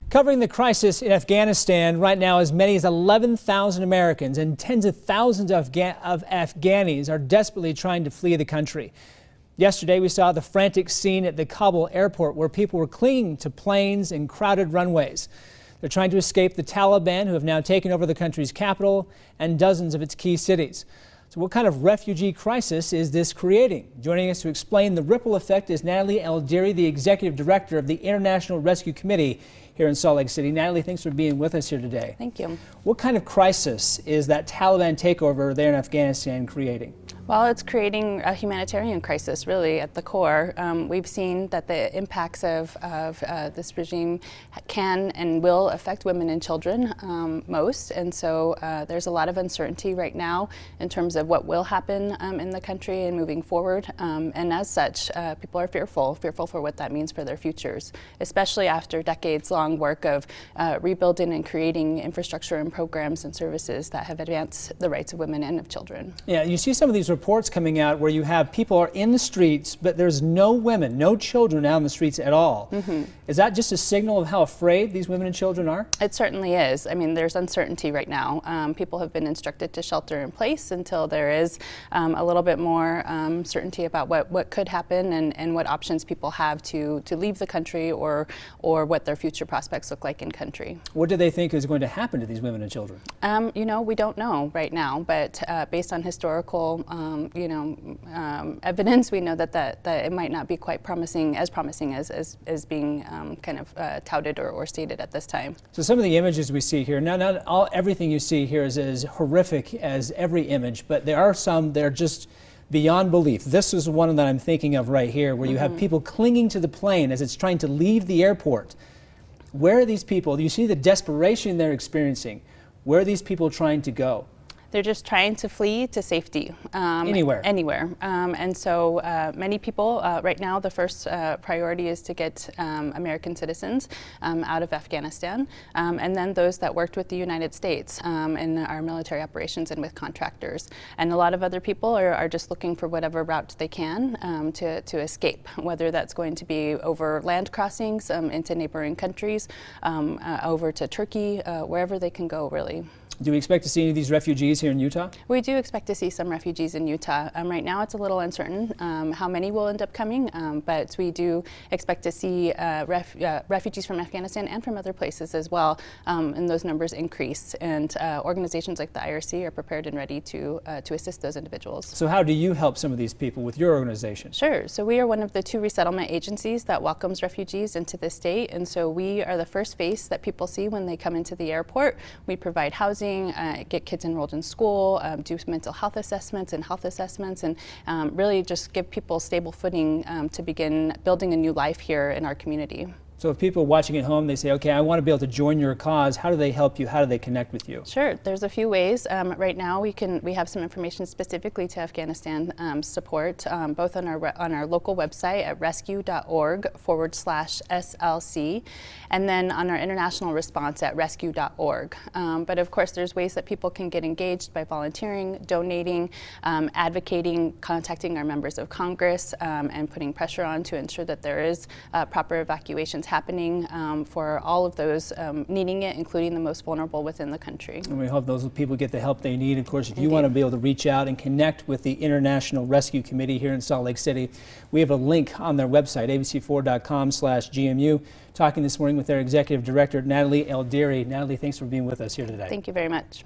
Covering the crisis in Afghanistan right now, as many as 11,000 Americans and tens of thousands of Afghanis are desperately trying to flee the country. Yesterday, we saw the frantic scene at the Kabul airport where people were clinging to planes and crowded runways. They're trying to escape the Taliban, who have now taken over the country's capital and dozens of its key cities. So what kind of refugee crisis is this creating? Joining us to explain the ripple effect is Natalie El-Deary, the executive director of the International Rescue Committee here in Salt Lake City. Natalie, thanks for being with us here today. Thank you. What kind of crisis is that Taliban takeover there in Afghanistan creating? Well, it's creating a humanitarian crisis, really, at the core. We've seen that the impacts of this regime can and will affect women and children most, and so there's a lot of uncertainty right now in terms of what will happen in the country and moving forward, and as such, people are fearful for what that means for their futures, especially after decades-long work of rebuilding and creating infrastructure and programs and services that have advanced the rights of women and of children. Yeah, you see some of these reports coming out where you have people are in the streets, but there's no women, no children out in the streets at all. Mm-hmm. Is that just a signal of how afraid these women and children are? It certainly is. I mean, there's uncertainty right now. People have been instructed to shelter in place until there is a little bit more certainty about what could happen and what options people have to leave the country or what their future prospects look like in country. What do they think is going to happen to these women and children? You know, we don't know right now, but based on historical evidence, we know that it might not be quite promising as being kind of touted or stated at this time. So some of the images we see here, not everything you see here is as horrific as every image, but there are some that are just beyond belief. This is one that I'm thinking of right here, where you have people clinging to the plane as it's trying to leave the airport. Where are these people? Do you see the desperation they're experiencing? Where are these people trying to go? They're just trying to flee to safety. Anywhere. Anywhere. And so many people, right now, the first priority is to get American citizens out of Afghanistan, and then those that worked with the United States in our military operations and with contractors. And a lot of other people are just looking for whatever route they can to escape, whether that's going to be over land crossings into neighboring countries, over to Turkey, wherever they can go, really. Do we expect to see any of these refugees here in Utah? We do expect to see some refugees in Utah. Right now it's a little uncertain how many will end up coming, but we do expect to see refugees from Afghanistan and from other places as well, and those numbers increase. And organizations like the IRC are prepared and ready to assist those individuals. So how do you help some of these people with your organization? Sure. So we are one of the 2 resettlement agencies that welcomes refugees into the state, and so we are the first face that people see when they come into the airport. We provide housing, get kids enrolled in school, do mental health assessments, and really just give people stable footing to begin building a new life here in our community. So if people watching at home, they say, okay, I want to be able to join your cause, how do they help you? How do they connect with you? Sure, there's a few ways. Right now we have some information specifically to Afghanistan support, both on our local website at rescue.org/SLC, and then on our international response at rescue.org. But of course, there's ways that people can get engaged by volunteering, donating, advocating, contacting our members of Congress, and putting pressure on to ensure that there is proper evacuations happening for all of those needing it, including the most vulnerable within the country. And we hope those people get the help they need. Of course, if you want to be able to reach out and connect with the International Rescue Committee here in Salt Lake City, we have a link on their website, abc4.com/GMU. Talking this morning with their executive director, Natalie El-Deary. Natalie, thanks for being with us here today. Thank you very much.